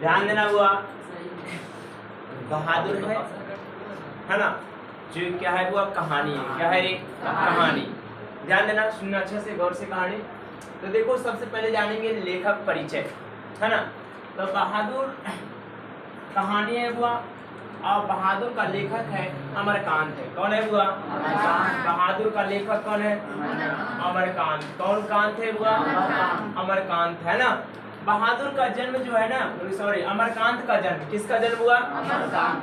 ध्यान देना हुआ, बहादुर है ना, जो क्या है वो कहानी है, क्या है एक कहानी। ध्यान देना, सुनना अच्छे से, गौर से कहानी। तो देखो सबसे पहले जानेंगे लेखक परिचय, है ना। तो बहादुर कहानी है हुआ, और बहादुर का लेखक है अमरकांत है। कौन है हुआ? बहादुर का लेखक कौन है? अमरकांत। कौन कांत है हुआ? अमरकांत, है ना। बहादुर का जन्म जो है ना, सॉरी, अमरकांत का जन्म, किसका जन्म हुआ?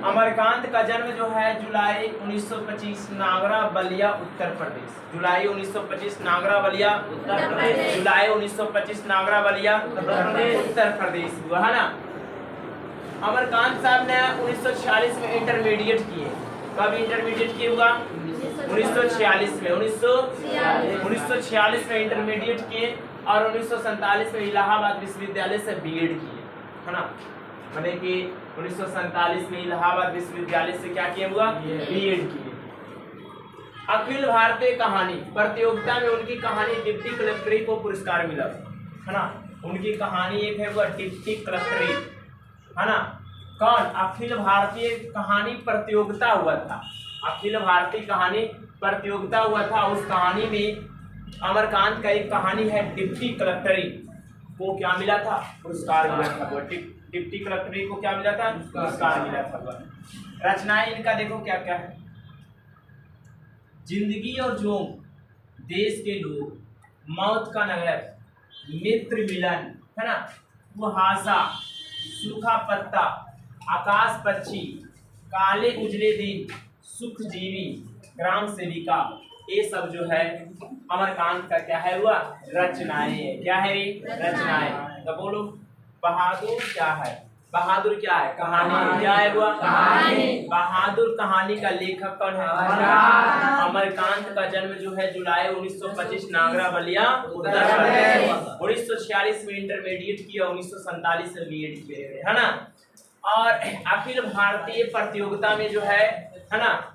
अमरकांत का जन्म जो है जुलाई 1925 नागरा बलिया उत्तर प्रदेश। जुलाई 1925 नागरा बलिया उत्तर प्रदेश। जुलाई 1925 नागरा बलिया उत्तर प्रदेश हुआ, है ना। अमरकांत साहब ने 1946 में इंटरमीडिएट किए। कब इंटरमीडिएट किए हुआ? 1946 में। 1946 में इंटरमीडिएट किए और 1947 में इलाहाबाद विश्वविद्यालय से बीएड किए, है ना। माने कि 1947 में इलाहाबाद विश्वविद्यालय से क्या किए हुआ? बीएड किए। अखिल भारतीय कहानी प्रतियोगिता में उनकी कहानी डिप्टी कलेक्टरी को पुरस्कार मिला, है ना। उनकी कहानी एक है वो डिप्टी कलेक्टरी, है ना। कौन? अखिल भारतीय कहानी प्रतियोगिता हुआ था, अखिल भारतीय कहानी प्रतियोगिता हुआ था। उस कहानी में अमरकांत का एक कहानी है डिप्टी कलेक्टरी को क्या मिला था? पुरस्कार मिला था। वो डिप्टी कलेक्टरी को क्या मिला था? पुरस्कार मिला था। रचनाएं इनका देखो क्या क्या है। जिंदगी और जोम, देश के लोग, मौत का नगर, मित्र मिलन, है ना, कुहासा, सूखा पत्ता, आकाश पक्षी, काले उजले दिन, सुख जीवी, ग्राम सेविका, ये सब जो है अमरकांत का क्या है हुआ? रचनाएं है। क्या है? रचनाएं। तो बोलो बहादुर क्या है? बहादुर क्या है? कहानी। क्या है हुआ? कहानी। बहादुर कहानी का लेखक कौन है? अमरकांत का जन्म जो है जुलाई 1925 नागरा बलिया उत्तर प्रदेश। 1946 में इंटरमीडिएट किया, 1947 में बीएड किया, है ना। और अखिल भारतीय प्रतियोगिता में जो है ना,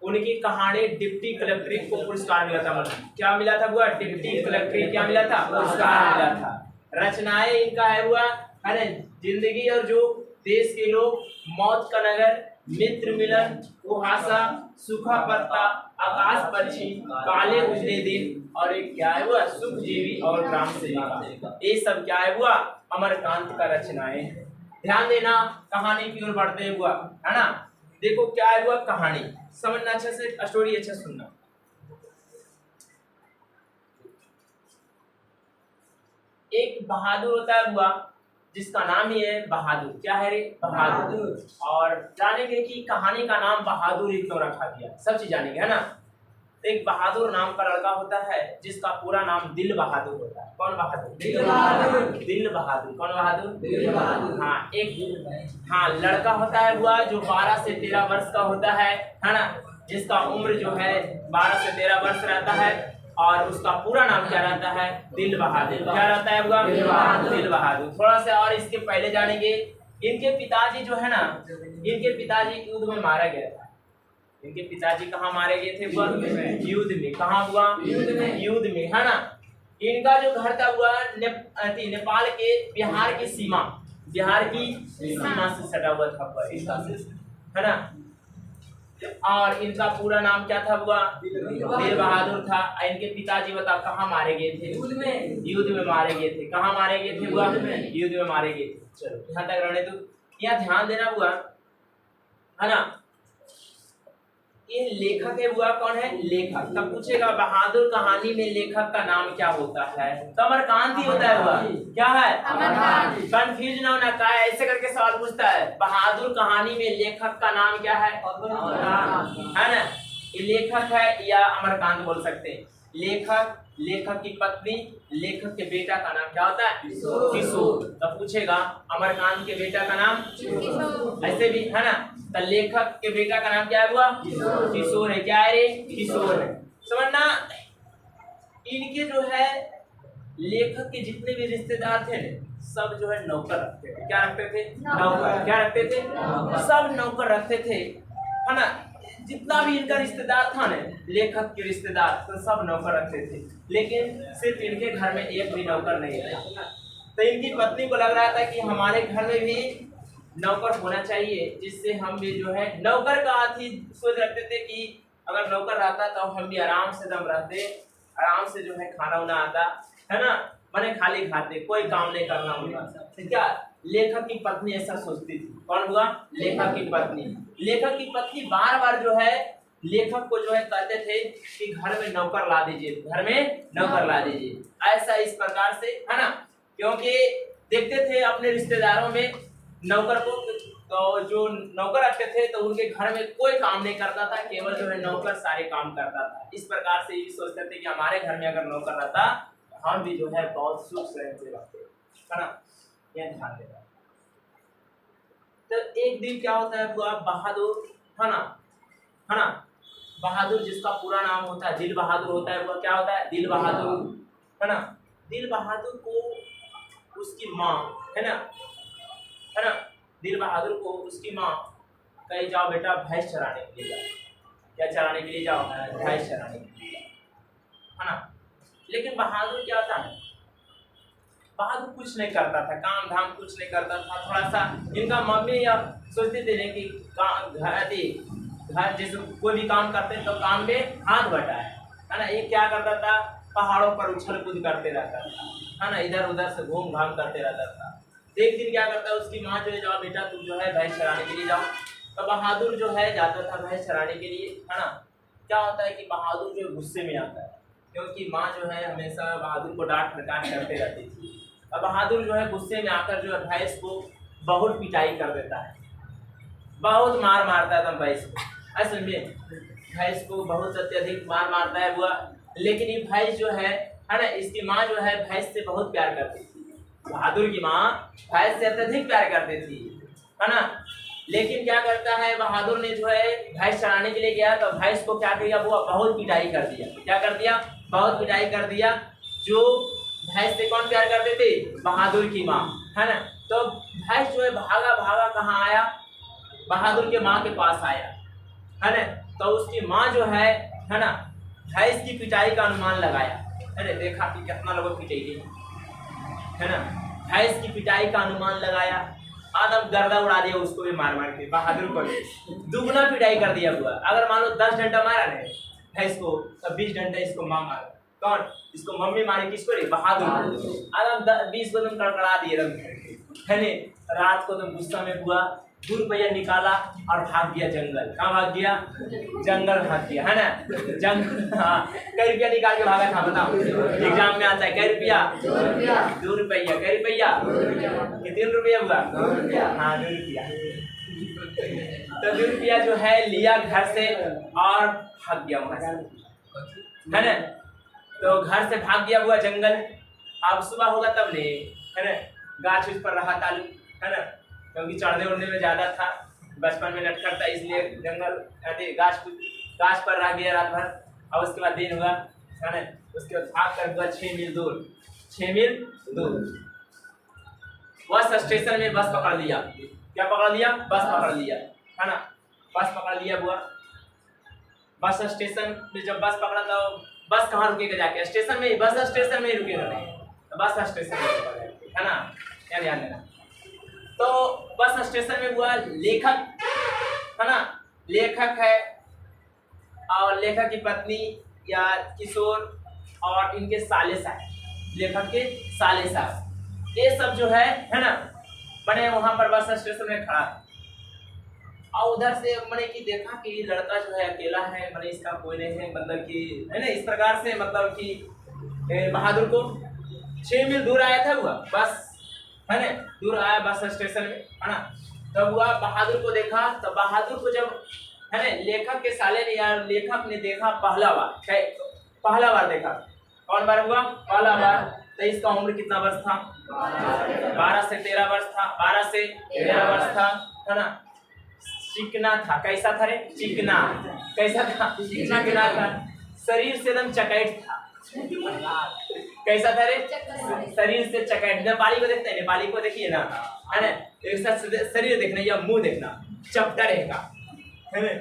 उनकी कहानी डिप्टी कलेक्टरी को पुरस्कार मिला था। मतलब क्या मिला था हुआ? डिप्टी कलेक्टरी क्या मिला था? पुरस्कार मिला था। रचनाएं इनका है हुआ, है ना, जिंदगी और जो, देश के लोग, मौत का नगर, मित्र मिलन, कुहासा, सूखा पत्ता, आकाश पक्षी, काले उजले दिन, और एक क्या है हुआ? सुख जीवी और ग्राम सेविका। ये सब क्या है हुआ? अमरकांत का रचनाएं। ध्यान देना, कहानी की ओर बढ़ते हुआ, है ना। देखो क्या है हुआ? कहानी समझना अच्छे से, स्टोरी अच्छा सुनना। एक बहादुर होता है हुआ, जिसका नाम ही है बहादुर। क्या है रे? बहादुर। और जानेंगे कि कहानी का नाम बहादुर ही क्यों रखा गया, सब चीज जानेंगे, है ना। तो एक बहादुर नाम का लड़का होता है जिसका पूरा नाम दिल बहादुर होता है। कौन बहादुर? दिल बहादुर। दिल बहादुर। कौन बहादुर? दिल बहादुर। हाँ, एक लड़का होता है हुआ जो 12 से 13 वर्ष का होता है ना, जिसका उम्र जो है 12 से 13 वर्ष रहता है, और उसका पूरा नाम क्या रहता है? दिल बहादुर। क्या रहता है हुआ? दिल बहादुर। थोड़ा सा और इसके पहले जानेंगे, इनके पिताजी जो है ना, इनके पिताजी युद्ध में मारा गया था। इनके पिताजी कहाँ मारे गए थे? युद्ध में। कहाँ हुआ? युद्ध में, है ना। इनका जो घर था हुआ नेपाल के बिहार की सीमा, बिहार की सीमा से सटा हुआ था इसका, है ना। और इनका पूरा नाम क्या था हुआ? दिल बहादुर था। इनके पिताजी बता कहाँ मारे गए थे? युद्ध में मारे गए थे। कहाँ मारे गए थे हुआ? युद्ध में मारे गए थे। चलो यहाँ तक रहने दो। यहाँ ध्यान देना हुआ, है ना। ये लेखक है हुआ, कौन है? लेखक। तब पूछेगा बहादुर कहानी में लेखक का नाम क्या होता है? तो अमरकांत ही होता है हुआ। क्या है? अमरकांत। कंफ्यूज ना होना, का ऐसे करके सवाल पूछता है, बहादुर कहानी में लेखक का नाम क्या है? है ना। ये लेखक है या अमरकांत बोल सकते हैं। लेखक, लेखक की पत्नी, लेखक के बेटा का नाम क्या होता है? किशोर। तब पूछेगा अमरकांत के बेटा का नाम किशोर। ऐसे भी, है ना। तो लेखक के बेटा का नाम क्या हुआ? किशोर है। क्या है रे? किशोर है। समझना, इनके जो है लेखक के जितने भी रिश्तेदार थे सब जो है नौकर रखते थे। क्या रखते थे? नौकर। क्या रखते थे? सब नौकर रखते थे, है ना। जितना भी इनका रिश्तेदार था ना, लेखक के रिश्तेदार, तो सब नौकर रखते थे। लेकिन सिर्फ इनके घर में एक भी नौकर नहीं था। तो इनकी पत्नी को लग रहा था कि हमारे घर में भी नौकर होना चाहिए, जिससे हम भी जो है नौकर का थी सोच रखते थे कि अगर नौकर रहता तो हम भी आराम से दम रहते, आराम से जो है खाना उना आता है ना, मैंने खाली खाते, कोई काम नहीं करना होगा। क्या लेखक की पत्नी ऐसा सोचती थी। कौन हुआ? लेखक की पत्नी। लेखक की पत्नी बार बार जो है लेखक को जो है कहते थे कि घर में नौकर ला दीजिए, घर में नौकर ला दीजिए, ऐसा इस प्रकार से, है ना। क्योंकि देखते थे अपने रिश्तेदारों में नौकर को, तो जो नौकर रखते थे तो उनके घर में कोई काम नहीं करता था, केवल जो है नौकर सारे काम करता था। इस प्रकार से ये सोचते थे कि हमारे घर में अगर नौकर रहता हम भी जो है बहुत सुख से रहते, है ना, यह ध्यान देना। तो एक दिन क्या होता है, बहादुर, है ना, बहादुर जिसका पूरा नाम होता है दिल बहादुर होता है, वो क्या होता है? दिल बहादुर, है ना। दिल बहादुर को उसकी माँ, है ना, दिल बहादुर को उसकी माँ कहीं जाओ बेटा भैंस चराने के लिए जाओ। क्या चराने के लिए जाओ? भैंस चराने के लिए, है ना। लेकिन बहादुर क्या होता है? बहादुर कुछ नहीं करता था, काम धाम कुछ नहीं करता था। थोड़ा सा इनका मम्मी या सोचते थे कि घर जैसे कोई भी काम करते हैं तो काम में हाथ बटाए, है ना। ये क्या करता था? पहाड़ों पर उछल कूद करते रहता था, है ना, इधर उधर से घूम घाम करते रहता था। एक दिन क्या करता है, उसकी माँ जो है जाओ बेटा तुम जो है भैंस चराने के लिए जाओ। तो बहादुर जो है जाता था भैंस चराने के लिए, है ना। क्या होता है कि बहादुर जो गुस्से में आता है, क्योंकि माँ जो है हमेशा बहादुर को डांट फटकार करते रहती थी। अब बहादुर जो है गुस्से में आकर जो है भैंस को बहुत पिटाई कर देता है, बहुत मार मारता है भैंस को। असल में भैंस को बहुत अत्यधिक मार मारता है हुआ। लेकिन ये भैंस जो है ना, इसकी माँ जो है भैंस से बहुत प्यार करती थी। बहादुर की माँ भैंस से अत्यधिक प्यार करती थी, है ना। लेकिन क्या करता है, बहादुर ने जो है भैंस चराने के लिए गया तो भैंस को क्या किया, वो बहुत पिटाई कर दिया। क्या कर दिया? बहुत पिटाई कर दिया। जो भैंस से कौन प्यार करते थे? बहादुर की माँ, है ना। तो भैंस जो है भागा भागा कहाँ आया? बहादुर के माँ के पास आया, है ना। तो उसकी माँ जो है ना, भैंस की पिटाई का अनुमान लगाया, है ना। देखा कि कितना लोगों की पिटाई, है ना। भैंस की पिटाई का अनुमान लगाया, आदम गर्दा उड़ा दिया उसको भी मार मार के। बहादुर को दुगना पिटाई कर दिया हुआ। अगर मान लो 10 डंडा मारा ने भैंस को, तो 20 डंडा इसको माँ मारा। कौन? इसको मम्मी मारी, किसको रे? बहादुर को। आदम 20 को तुम कड़कड़ा दिए रंग, है ने। रात को तुम गुस्सा में हुआ, 2 रुपया निकाला और भाग गया जंगल। कहाँ भाग गया? जंगल भाग गया, है ना। जंगल, हाँ। कई रुपया निकाल के भागा था बताओ? एग्जाम में आता है कई रुपया? 2 रुपया। कई रुपया? कितने रुपया हुआ? हाँ 2 रुपया। तो 2 रुपया जो है लिया घर से और भाग गया वहां से, है ना। तो घर से भाग गया हुआ जंगल। अब सुबह होगा तब ले, है ना। गाछ उस पर रहा तालू, है ना, क्योंकि चढ़ने उड़ने में ज्यादा था, बचपन में नटखट था, इसलिए जंगल गाछ पर रह गया रात भर। और उसके बाद दिन हुआ, है ना। उसके बाद भाग कर हुआ 6 मील दूर, 6 मील दूर बस स्टेशन में बस पकड़ लिया। क्या पकड़ लिया? बस पकड़ लिया, है ना। बस पकड़ लिया हुआ। बस स्टेशन में जब बस पकड़ा तो बस कहाँ रुकेगा जाके? स्टेशन में ही, बस स्टेशन में ही रुकेगा नहीं, तो बस स्टेशन में, है ना। क्या ध्यान देना। तो बस स्टेशन में हुआ लेखक, है ना, लेखक है और लेखक की पत्नी या किशोर और इनके साले साहब, लेखक के साले साहब, ये सब जो है ना, मैंने वहां पर बस स्टेशन में खड़ा। और उधर से मैंने कि देखा कि लड़का जो है अकेला है, मैंने इसका कोई नहीं है, मतलब कि, है ना, इस प्रकार से, मतलब कि बहादुर को 6 मील दूर आया था हुआ बस, है ना, दूर आया बस स्टेशन में, है ना। तब हुआ बहादुर को देखा, तो बहादुर को जब, है ना, लेखक के साले ने या लेखक ने देखा पहला बार देखा। कौन बार हुआ? पहला बार। तो इसका उम्र कितना वर्ष था? 12 से 13 वर्ष था, 12 से 13 वर्ष था, है ना। चिकना था। कैसा था रे? चिकना। कैसा था? चिकना था। शरीर से एकदम चकैट था। कैसा था रे? शरीर से चकैट। नेपाली को देखते हैं, नेपाली को देखिए ना, है ना, एक साथ शरीर देखना या मुंह देखना, चपटा रहेगा, है ना।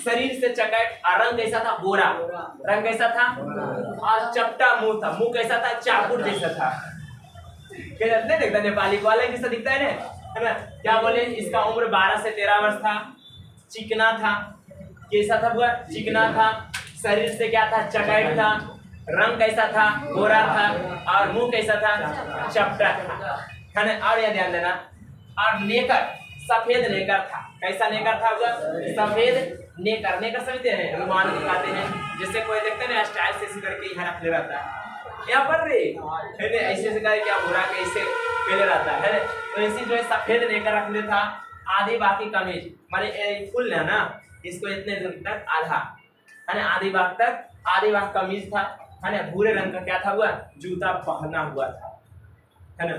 शरीर से चकैट। और रंग कैसा था? गोरा। रंग कैसा था? और चपटा मुंह था। मुंह कैसा था? चाकुर जैसा था। नहीं दिखता नेपाली को अलग किस्सा दिखता है ना। क्या बोले, इसका उम्र 12 से 13 वर्ष था, चिकना था। कैसा था बुआ? चिकना था। शरीर से क्या था? चकैत था। रंग कैसा था? गोरा था। और मुंह कैसा था? चपटा था, है ना। और यह ध्यान देना, और नेकर, सफेद नेकर था। कैसा नेकर था बुआ? सफेद नेकर। नेकर समझते हैं, रुमाल दिखाते हैं, जैसे कोई देखते हैं ना स्टाइल से करके यहाँ रखले रहता है, यहाँ पर रे ऐसे से करके क्या बुरा के ऐसे पहले रहता है ना। तो ऐसी जो है सफेद नेकर रखले था। आधी बाकी कमीज माने फुल है ना, इसको इतने दूर तक आधा, है ना, आधी बाग तक, आधी बाग कमीज था, है ना। भूरे रंग का क्या था हुआ? जूता पहना हुआ था, है ना।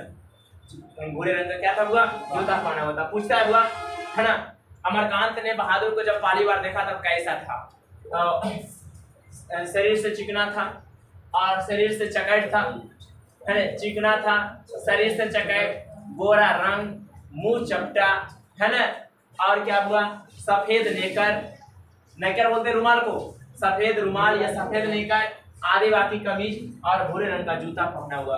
भूरे रंग का क्या था हुआ? जूता पहना हुआ था। पूछता है हुआ, है ना, अमरकांत ने बहादुर को जब पहली बार देखा तब कैसा था? तो शरीर से चिकना था और शरीर से चकैत था, है ना। चिकना था, शरीर से चकैत, गोरा रंग, मुंह चपटा, है ना। और क्या हुआ? सफेद नेकर, नेकर बोलते रुमाल को, सफेद रुमाल या सफेद नेकर, आधी बाकी कमीज और भूरे रंग का जूता पहना हुआ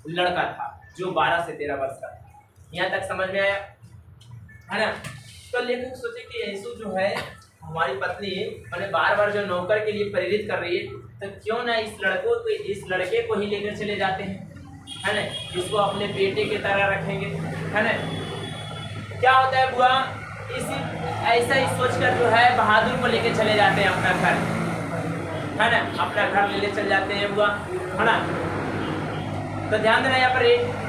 लड़का था, जो 12 से 13 वर्ष का। यहाँ तक समझ में आया, है ना। तो लेखक सोचे कि यीशु जो है हमारी पत्नी मैंने बार बार जो नौकर के लिए प्रेरित कर रही है, तो क्यों ना इस लड़के को ही लेकर चले जाते हैं, है ना। इसको अपने बेटे की तरह रखेंगे, है ना। क्या होता है बुआ? इसी ऐसा ही सोचकर जो है बहादुर को लेकर चले जाते हैं अपना घर, है ना, अपना घर ले चले जाते हैं बुआ, है ना। तो ध्यान देना यहाँ पर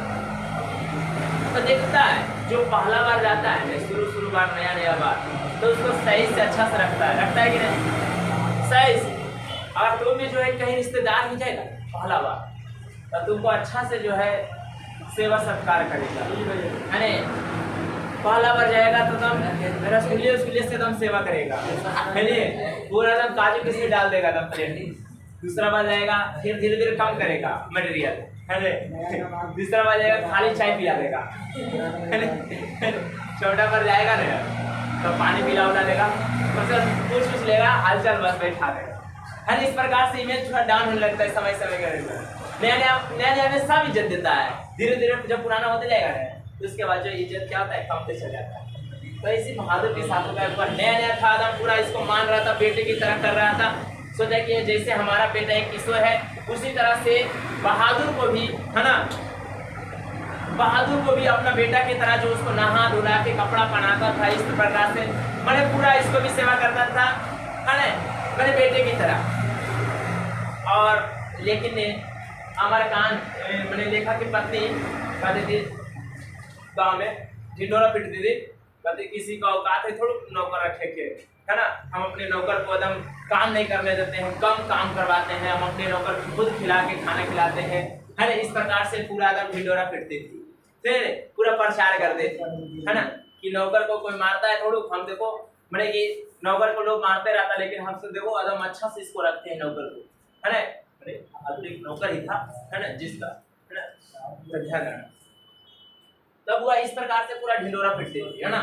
तो देखता है जो पहला बार जाता है, शुरू बार नया बार, तो उसको सही से अच्छा से रखता है कि नहीं? सही से। और तुम्हें जो है कहीं रिश्तेदार ही जाएगा पहला बार, तो तुमको अच्छा से जो है सेवा सत्कार करेगा, है ना। पहला बार जाएगा तो तुम रसगुल्ले से तुम सेवा करेगा, पूरा एकदम काजू किसमें डाल देगा तुम प्लेट। दूसरा बार जाएगा फिर धीरे धीरे कम करेगा मटेरियल, है ना। तीसरा बार जाएगा खाली चाय पिला देगा, है ना। चौथा बार जाएगा ना तो पानी पिला देगा, मतलब कुछ लेगा, हालचाल बस बैठा देगा, है ना। इस प्रकार से इमेज थोड़ा डाउन होने लगता है समय करेगा। नया में सब इज्जत देता है, धीरे धीरे जब पुराना होते जाएगा ना तो उसके बाद जो इज्जत क्या होता है कमते चल जाता है। तो इसी बहादुर के साथ नया था आदम, पूरा इसको मान रहा था, बेटे की तरह कर रहा था। सोचा कि जैसे हमारा बेटा एक किशोर है, उसी तरह से बहादुर को भी, है ना, बहादुर को भी अपना बेटा की तरह जो उसको नहा धुला के कपड़ा पहनाता था, इस प्रकार से मैंने पूरा इसको भी सेवा करता था, है ना, मेरे बेटे की तरह। और लेकिन अमरकांत मैंने देखा कि पत्नी कहती थी गाँव में ढिंडोरा पीटती थी, कहती किसी का औकात है थोड़ा नौकर रखे के, है ना। हम अपने नौकर को एकदम काम नहीं करने देते हैं, कम काम करवाते हैं, हम अपने नौकर को खुद खिला के खाना खिलाते हैं, है ना। इस प्रकार से पूरा एकदम ढिंडोरा पीटती थी, फिर पूरा प्रचार करते थे, है ना, कि नौकर को कोई मारता है थोड़ा, हम देखो मैंने कि नौकर को लोग मारते रहता, लेकिन हमसे देखो एकदम अच्छा से इसको रखते हैं नौकर को, है ना। एक नौकर ही था, है ना, जिसका, है ना, तब हुआ इस प्रकार से पूरा ढिंडोरा पीटती थी, है ना।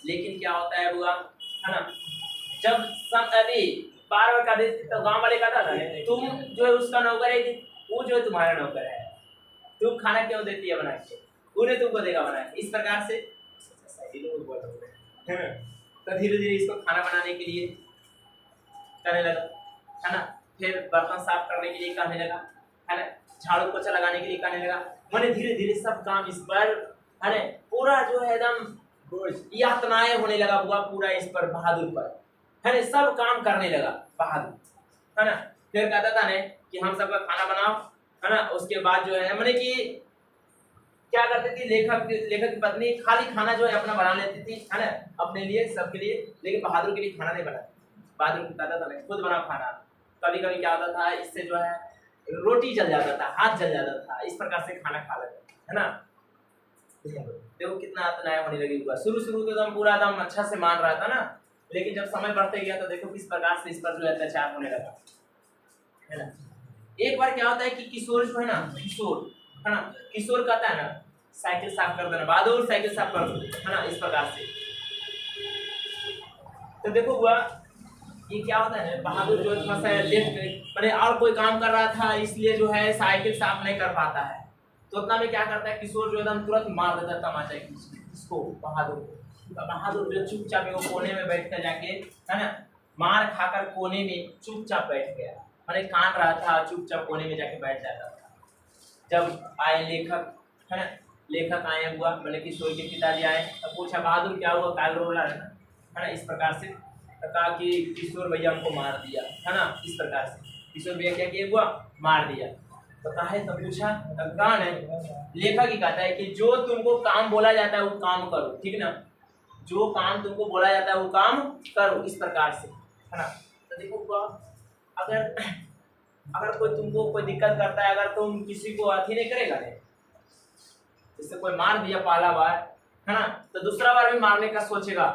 लेकिन क्या होता है बुआ, है ना, जब सब अभी बार बार कहते तो गांव वाले कहता था तुम जो है उसका नौकर है, वो जो है तुम्हारा नौकर है, तुम खाना क्यों देती है बना के, उन्हें तुमको देगा बना के। इस प्रकार से तो धीरे धीरे इसको खाना बनाने के लिए करने लगा, है ना। फिर बर्तन साफ करने के लिए कहने लगा, है ना, झाड़ू पोछा लगाने के लिए कहने लगा। मैंने धीरे धीरे सब काम इस पर, है ना, पूरा जो है एकदम यातनाएं होने लगा हुआ पूरा इस पर, बहादुर पर, है ना, सब काम करने लगा बहादुर, है ना। फिर कहता था ने कि हम सबका खाना बनाओ, है ना। उसके बाद जो है मैंने कि क्या करती थी लेखक की पत्नी खाली खाना जो है अपना बना लेती थी, है ना, अपने लिए सबके लिए, लेकिन बहादुर के लिए खाना नहीं बनाती। बहादुर को कहता था खुद बनाओ खाना। कभी कभी क्या होता था इससे जो है रोटी जल जाता था, हाथ जल जाता था, इस प्रकार से खाना खा लेते, है ना। देखो कितना यातनाएं होने लगी हुआ। शुरू तो एकदम पूरा एकदम अच्छा से मान रहा था ना, लेकिन जब समय बढ़ते गया तो देखो किस प्रकार से इस पर जो अत्याचार होने लगा, है ना। एक बार क्या होता है कि किशोर जो है ना, किशोर, है ना, किशोर कहता है ना साइकिल साफ कर देना, बहादुर साइकिल साफ कर दो, है ना, इस प्रकार से। तो देखो हुआ ये क्या होता है ना, बहादुर जो थोड़ा सा लेफ्ट मैंने और कोई काम कर रहा था, इसलिए जो है साइकिल साफ नहीं कर पाता है, तो उतना में क्या करता है किशोर जो एकदम तुरंत मार देता है तमाचा इसको बहादुर को। बहादुर जो चुपचाप वो कोने में बैठ कर जाके है ना मार खाकर कोने में चुपचाप बैठ गया, मैंने कान रहा था चुपचाप कोने में जाके बैठ जाता था। जब आए लेखक है ना, लेखक आए हुआ मैंने किशोर के पिताजी आए तब पूछा बहादुर क्या हुआ, काल रोला है ना इस प्रकार से कहा कि किशोर भैया हमको मार दिया है ना, इस प्रकार से किशोर भैया क्या किया हुआ मार दिया। तो कहा है तब पूछा तब कौन है, लेखक ही कहता है कि जो तुमको काम बोला जाता है वो काम करो, ठीक ना, जो काम तुमको बोला जाता है वो काम करो, इस प्रकार से है ना। तो देखो अगर कोई तुमको कोई दिक्कत करता है, अगर तुम किसी को अथी नहीं करेगा नहीं, जैसे कोई मार दिया पहला बार है ना तो दूसरा बार भी मारने का सोचेगा।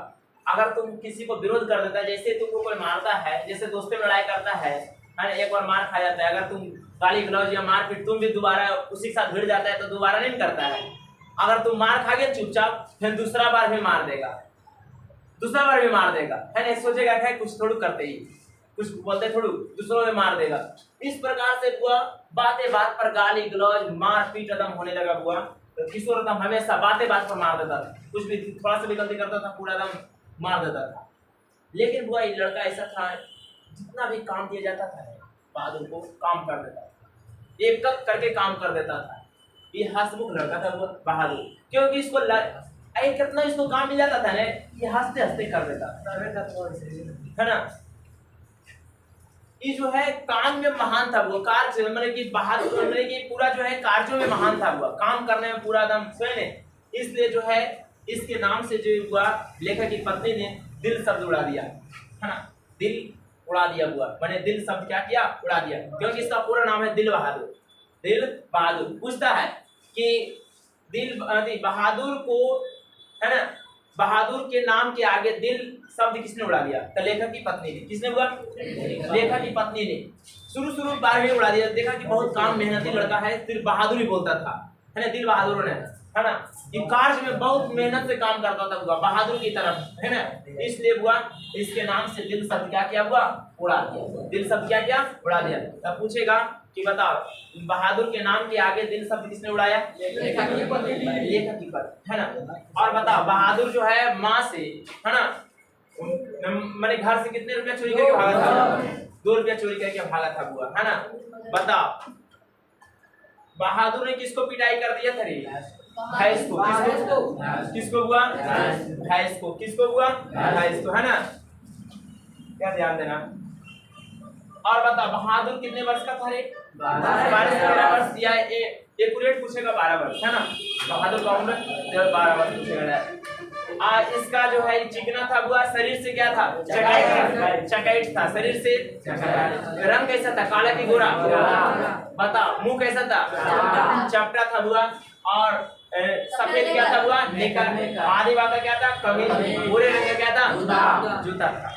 अगर तुम किसी को विरोध कर देता है, जैसे तुमको कोई मारता है, जैसे दोस्तों में लड़ाई करता है ना, एक बार मार खा जाता है, अगर तुम गाली गलौज या मार फिर तुम भी दोबारा उसी के साथ भिड़ जाता है तो दोबारा नहीं करता है। अगर तुम मार खा गए चुपचाप फिर दूसरा बार भी मार देगा, दूसरा बार भी मार देगा है ना, सोचेगा क्या कुछ थोड़ा करते ही कुछ बोलते थोड़ू दूसरों में मार देगा। इस प्रकार से हुआ बातें बात पर गाली गलौज मार पीट एकदम होने लगा हुआ। तो किशोर एकदम हमेशा बातें बात पर मार देता था, कुछ भी थोड़ा सा भी गलती करता था पूरा एकदम मार देता था। लेकिन हुआ ये लड़का ऐसा था जितना भी काम दिया जाता था बहादुर को काम कर देता था, एक एक करके काम कर देता था। ये हंसमुख लड़का था वो बहादुर, क्योंकि इसको कितना इसको काम मिल जाता था ना ये हंसते हंसते कर देता था है ना। ये जो है काम में महान था वो, कार्य मतलब कि बहादुर मतलब कि पूरा जो है कार्यों में महान था हुआ, काम करने में पूरा एकदम स्वयं, इसलिए जो है इसके नाम से जो हुआ लेखक की पत्नी ने दिल शब्द उड़ा दिया है ना, दिल उड़ा दिया हुआ, मैंने दिल शब्द क्या किया उड़ा दिया, क्योंकि इसका पूरा नाम है दिल बहादुर। दिल बहादुर पूछता है कि दिल बहादुर को है ना, बहादुर के नाम के आगे दिल शब्द किसने उड़ा दिया, तो लेखक की पत्नी ने। किसने हुआ, लेखक की पत्नी ने शुरू बार में उड़ा दिया। देखा कि बहुत काम मेहनती लड़का है, सिर्फ बहादुर ही बोलता था है ना, दिल बहादुर ने है ना, ये कार्य में बहुत मेहनत से काम करता था हुआ बहादुर की तरफ है ना, इसलिए हुआ इसके नाम से दिल शब्द क्या किया हुआ उड़ा दिया, दिल शब्द क्या किया उड़ा दिया। तब पूछेगा कि बताओ बहादुर के नाम के आगे दिल शब्द किसने उड़ाया, लेखक की पत्नी है ना। और बताओ बहादुर जो है माँ से है ना मैंने घर से कितने रुपया चोरी करके भागा था, 2 रुपया चोरी करके भागा था हुआ है ना। बताओ बहादुर ने किसको पिटाई कर दिया था रे, भैंस को, किसको हुआ भैंस को, किसको हुआ भैंस को है ना, क्या ध्यान देना। और बता बहादुर कितने वर्ष का था रे, 12 वर्ष, या एक्यूरेट पूछेगा 12 वर्ष है ना, बहादुर का उम्र 12 वर्ष पूछेगा। इसका जो है चिकना था हुआ, शरीर से क्या था चकाइट था, शरीर से रंग कैसा था, काला की गोरा, बता मुंह कैसा था चपटा था हुआ, और सफेद क्या था हुआ नेकर, आदिवासी का क्या था कमीज, भूरे रंग का क्या था जूता था।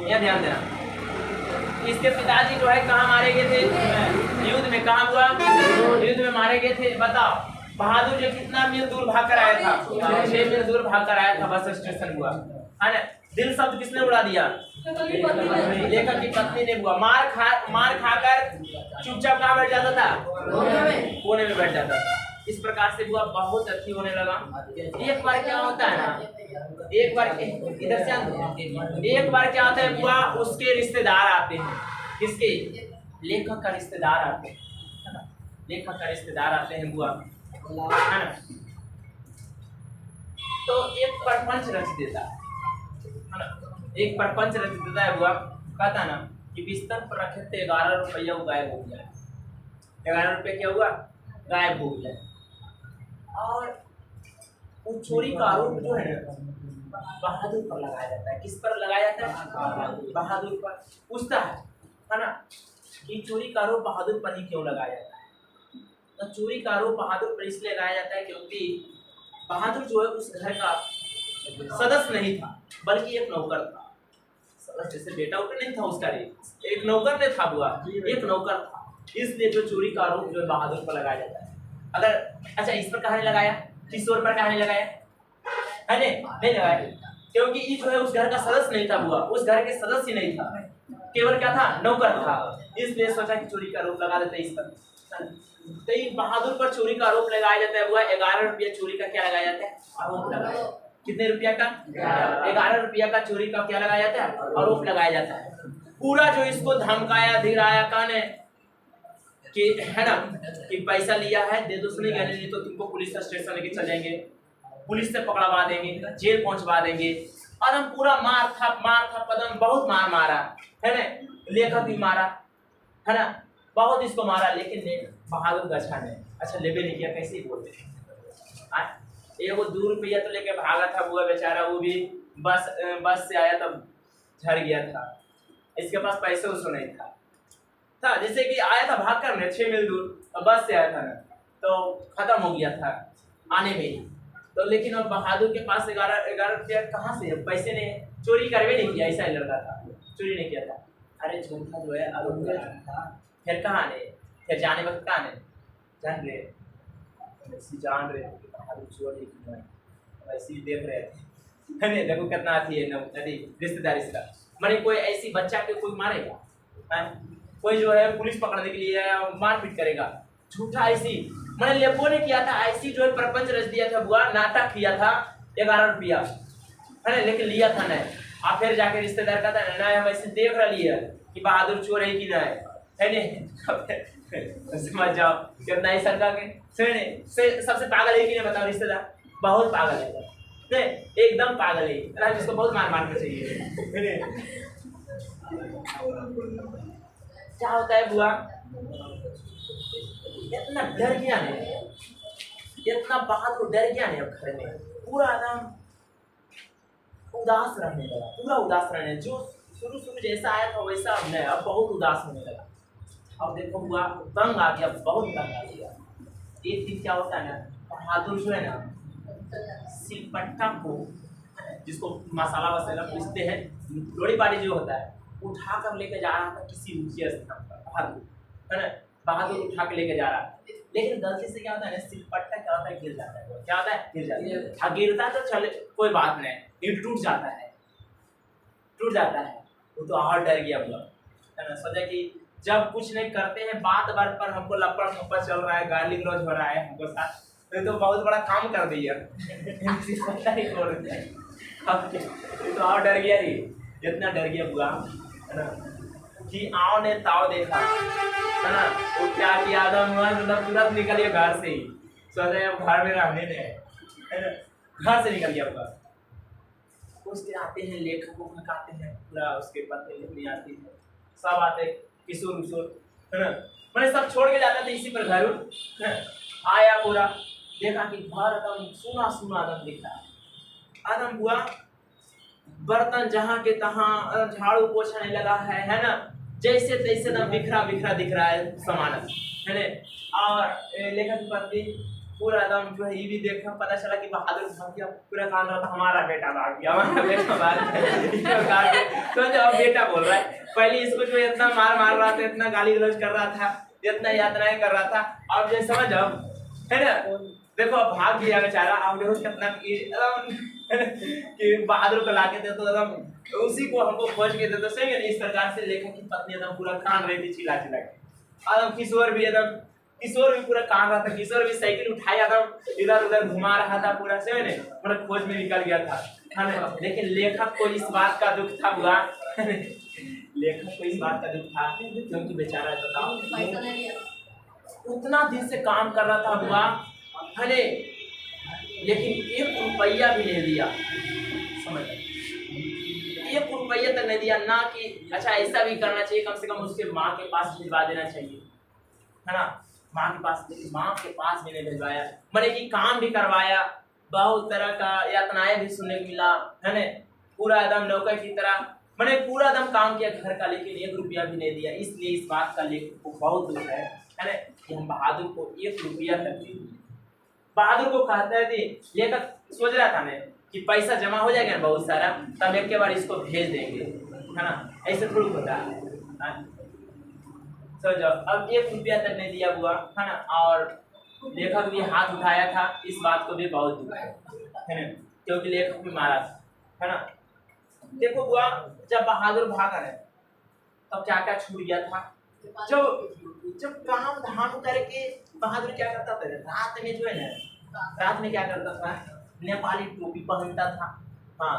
यह ध्यान देना। इसके पिताजी जो है कहाँ मारे गए थे, युद्ध में, कहाँ हुआ युद्ध में मारे गए थे। बताओ बहादुर जो कितना मील दूर भाग कर आया था, 6 मील दूर भाग कर आया था, बस स्टेशन हुआ है ना। दिल शब्द किसने उड़ा दिया, लेखक की पत्नी ने हुआ। मार खाकर चुपचाप कहाँ बैठ जाता था, कोने में बैठ जाता था। इस प्रकार से हुआ बहुत अच्छी होने लगा। एक बार क्या होता है ना, एक बार इधर से एक बार क्या होता है हुआ उसके रिश्तेदार आते हैं, किसके, लेखक का रिश्तेदार आते हैं है ना, लेखक का रिश्तेदार आते हैं हुआ है ना। तो एक प्रपंच रच देता है ना, एक प्रपंच रच देता है हुआ, कहता ना कि बिस्तर पर रखे थे 11 रुपया वो गायब हो गया, 11 रुपये क्या हुआ गायब हो गया। और वो चोरी का आरोप जो है ना बहादुर पर लगाया जाता है। किस पर लगाया जाता है, बहादुर पर। पूछता है ना कि चोरी का आरोप बहादुर पर ही क्यों लगाया जाता है, तो चोरी का आरोप बहादुर पर इसलिए लगाया जाता है क्योंकि बहादुर जो है उस घर का सदस्य नहीं था, बल्कि एक नौकर था। सदस्य जैसे बेटा उठा नहीं था उसका, एक नौकर ने था हुआ, एक नौकर था, इसलिए जो चोरी का आरोप जो है बहादुर पर लगाया जाता है। अगर अच्छा इस पर कहानी लगाया, किशोर पर कहानी लगाया है नहीं लगाया, क्योंकि ये जो है उस घर का सदस्य नहीं था हुआ, उस घर के सदस्य नहीं था, केवल क्या था नौकर था, इसलिए सोचा कि चोरी का आरोप लगा देते इस पर। तो ये बहादुर पर चोरी का आरोप लगाया जाता है। हुआ 11 रुपया चोरी का क्या लगाया जाता है? आरोप लगाया जाता है। कितने रुपया का? 11 रुपया का चोरी का क्या लगाया जाता है? आरोप लगाया जाता है। पूरा जो इसको धमकाया धिराया कान है कि है ना कि पैसा लिया है दे दो, सुनी गए नहीं तो तुमको पुलिस स्टेशन लेके चल जाएंगे, पुलिस से पकड़वा देंगे, जेल पहुंचवा देंगे। और हम पूरा मार था पदम बहुत मार मारा है ना, लेखक भी मारा है ना, बहुत इसको मारा, लेकिन बहादुर गछा ने अच्छा लेबे नहीं किया। कैसे ही बोलते एगो 2 रुपया तो लेके भागा था वो बेचारा, वो भी बस से आया तब झड़ गया था, इसके पास पैसे उसको नहीं था जैसे कि आया था भाग कर 6 मील दूर और बस से आया था ना तो खत्म हो गया था आने में ही। तो लेकिन अब बहादुर के पास 11 रुपया कहाँ से है? पैसे ने चोरी करवे नहीं किया, ऐसा ही लड़का था, चोरी नहीं किया था। अरे झूठा जो है आरोप था। फिर कहाँ ने फिर जाने वक्त कहाँ ने जान रहे बहादुर चोर है, वैसे ही देख रहे थे नहीं देखो कितना आती है नदी रिश्तेदारी से मैंने कोई ऐसी बच्चा के कोई मारेगा, कोई जो है पुलिस पकड़ने के लिए मारपीट करेगा, झूठा ऐसी मैंने लेबो ने किया था, ऐसी जो है प्रपंच रच दिया था बुआ, नाटक किया था 11 रुपया है ना, लेकिन लिया था नहीं। आप फिर जाके रिश्तेदार का था ना हम ऐसे देख रही है कि बहादुर चोर है कि नहीं है नहीं समझ जाओ कितना ही सरकार के सबसे पागल है कि नहीं बताओ रिश्तेदार, बहुत पागल है नहीं एकदम पागल है जिसको बहुत मार के चाहिए। क्या होता है बुआ, इतना डर गया नहीं, इतना बहादुर डर गया नहीं अब घर में, पूरा एकदम उदास रहने लगा, पूरा उदास रहने, जो शुरू जैसा आया था वैसा अब नहीं, अब बहुत उदास होने लगा। अब देखो बुआ तंग आ गया, बहुत तंग आ गया। एक दिन क्या होता है ना, बहादुर जो है ना सिलपट्टा को जिसको मसाला वसाला पीसते हैं लोड़ी बाड़ी जो होता है उठा कर लेके जा रहा था किसी ऊंचे स्थान पर, बहादुर है ना, बहादुर उठा के लेके जा रहा है, लेकिन गलती से क्या होता है ना सिलपट्टा क्या होता है गिर जाता है, क्या होता है गिर जाता है, हाँ गिरता तो चले कोई बात नहीं, ये टूट जाता है वो तो और डर गया बुआ है ना, सोचा कि जब कुछ नहीं करते हैं बात बात पर हमको लपड़ थप्पड़ चल रहा है, गाली गलौज हो रहा है हमको साथ, तो बहुत बड़ा काम कर दिया तो और डर गया ही, इतना डर गया बुआ है ना कि आओ ने ताव देखा है ना, वो क्या किया मतलब तुरंत निकल गया घर से ही, सोचा अब घर में रहने ने है ना, घर से निकल गया बुआ। उसके आते हैं लेखक को भगाते हैं, पूरा उसके पत्नी लिखनी आती है, सब आते किशोर है ना, मैंने सब छोड़ के जाता था इसी पर घर आया पूरा देखा कि घर एकदम सुना एकदम दिख रहा है, एकदम बुआ बर्तन जहाँ के तहाँ झाड़ू पोछा नहीं लगा है ना, जैसे तैसे एकदम बिखरा दिख रहा है सामान है ना। और लेखक की पत्नी पूरा एकदम जो है ये भी देखा पता चला कि बहादुर भाग गया, पूरा कान रहा था हमारा बेटा भाग गया तो अब बेटा बोल रहा है, पहले इसको जो इतना मार रहा था, इतना गाली गलौज कर रहा था, इतना यातनाएं कर रहा था, अब जो समझ अब है ना देखो अब भाग गया बेचारा, अब देखो कितना कि बहादुर को लाके दे तो एकदम उसी को हमको खोज के दे तो सही है। इस प्रकार से लेखक की पत्नी एकदम पूरा कान रही थी चिल्ला के, एकदम किशोर भी पूरा कान रहा था, किशोर भी साइकिल उठाया एकदम इधर उधर घुमा रहा था पूरा से ने मतलब खोज में निकल गया था, लेकिन लेखक को इस बात का दुख था बुआ लेखक को इस बात का दुख था क्योंकि बेचारा बताओ उतना दिन से काम कर रहा था बुआ है, लेकिन 1 रुपया भी नहीं दिया, समझ 1 रुपया तक नहीं दिया ना, कि अच्छा ऐसा भी करना चाहिए कम से कम उसके माँ के पास भिजवा देना चाहिए है ना, माँ के पास भी नहीं भिजवाया, मैंने कि काम भी करवाया, बहुत तरह का यातनाएं भी सुनने को मिला है ना, पूरा एकदम नौकर की तरह मैंने पूरा एकदम काम किया घर का, लेकिन 1 रुपया भी नहीं दिया। इसलिए इस बात का लेखक को बहुत दुख है ना कि हम बहादुर को 1 रुपया तक नहीं दिए। बहादुर को कहते हैं कि लेखक सोच रहा था ना कि पैसा जमा हो जाएगा ना बहुत सारा, तब एक के बार इसको भेज देंगे है ना, ऐसे थोड़ी होता है। समझो अब 1 रुपया तक नहीं दिया हुआ है ना, और लेखक भी हाथ उठाया था, इस बात को भी बहुत दुख है ना, क्योंकि लेखक भी मारा था है ना। देखो बुआ जब बहादुर भागा है तब क्या क्या छूट गया था, जब काम धाम करके बहादुर क्या करता था, रात में जो है ना, रात में क्या करता था, नेपाली टोपी पहनता था। हाँ,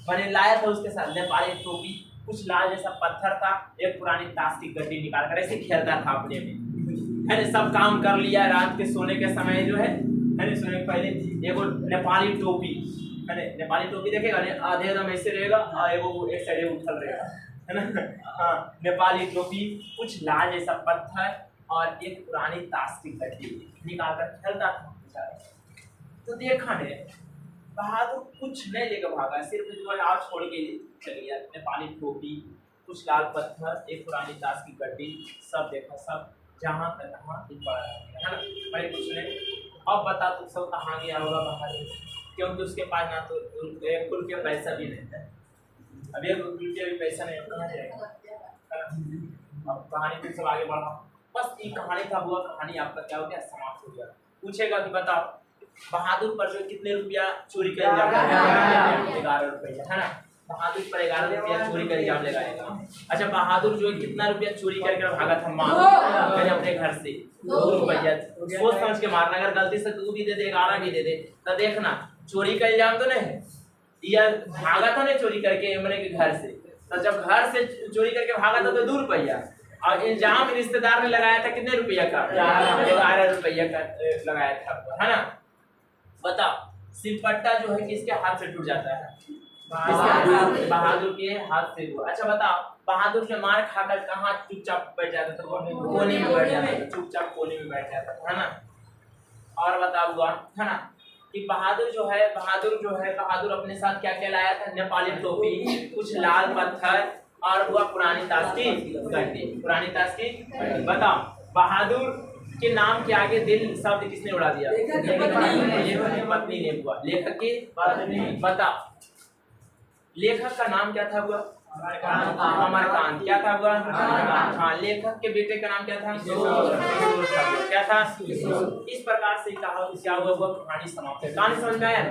मैंने लाया था उसके साथ नेपाली टोपी, कुछ लाल जैसा पत्थर था, एक पुरानी ताश की गड्डी निकाल कर ऐसे खेलता था अपने में, है ना। सब काम कर लिया, रात के सोने के समय जो है ना, सोने के पहले एगो नेपाली टोपी, है ना, नेपाली टोपी देखेगा ना, आधे एकदम ऐसे रहेगा और एगो एक साइड उठल रहेगा, है ना। हाँ, नेपाली टोपी, कुछ लाल जैसा पत्थर और एक पुरानी ताश की गड्डी निकाल कर खेलता था। तो देखा ने, बहादुर कुछ नहीं लेकर भागा, सिर्फ जो है आप छोड़ के चले गया। नेपाली टोपी, कुछ लाल पत्थर, एक पुरानी ताश की गड्डी, सब देखा, सब जहाँ का तहाँ पड़ा है ना, बड़े कुछ नहीं। अब बता तू सब कहाँ गया होगा बहादुर, क्योंकि उसके पास ना तो एक कुल के पैसा भी नहीं है, अभी एक कुल के भी पैसा नहीं, कहाँ जाएगा। अब कहानी तुम सब आगे बढ़ा, बस ये कहानी था, हुआ कहानी आपका क्या हो गया, समाप्त हो गया। पूछेगा कि बताओ बहादुर पर जो कितने रुपया चोरी का इल्जाम लगाया, 11 रुपया, है ना। बहादुर पर 11 रुपया चोरी का इल्जाम लगाएगा। अच्छा, बहादुर जो है कितना रुपया चोरी करके भागा था मार अपने घर से, 2 रुपया। सोच समझ के मारना, अगर गलती से 2 भी दे दे 11 भी दे दे तो देखना चोरी का इल्जाम तो नहीं, या भागा था नहीं चोरी करके मैंने के घर से, तो जब घर से चोरी करके भागा था तो 2 रुपया, और इल्जाम रिश्तेदार ने लगाया था कितने रुपया का, 11 रुपया का लगाया था, है ना। बताओ सिलपट्टा जो है किसके हाथ से टूट जाता है, बहादुर के हाथ से हुआ। अच्छा बताओ बहादुर से मार खाकर कहाँ चुपचाप बैठ जाता था, कोने में बैठ जाता था, चुपचाप कोने में बैठ जाता था, है ना। और बताओ हुआ, है ना, कि बहादुर जो है बहादुर अपने साथ क्या क्या लाया था, नेपाली टोपी, कुछ लाल पत्थर और हुआ पुरानी ताश की गड्डी, पुरानी ताश की। बताओ बहादुर के नाम के आगे दिल शब्द किसने उड़ा दिया, पत्नी ने हुआ। लेखक की बताओ, लेखक का नाम क्या था हुआ, अमरकांत। क्या था हुआ, हाँ। लेखक के बेटे का नाम क्या था, क्या था, इस प्रकार से कहा क्या हुआ, कहानी समाप्त है। कहानी समझ में आया।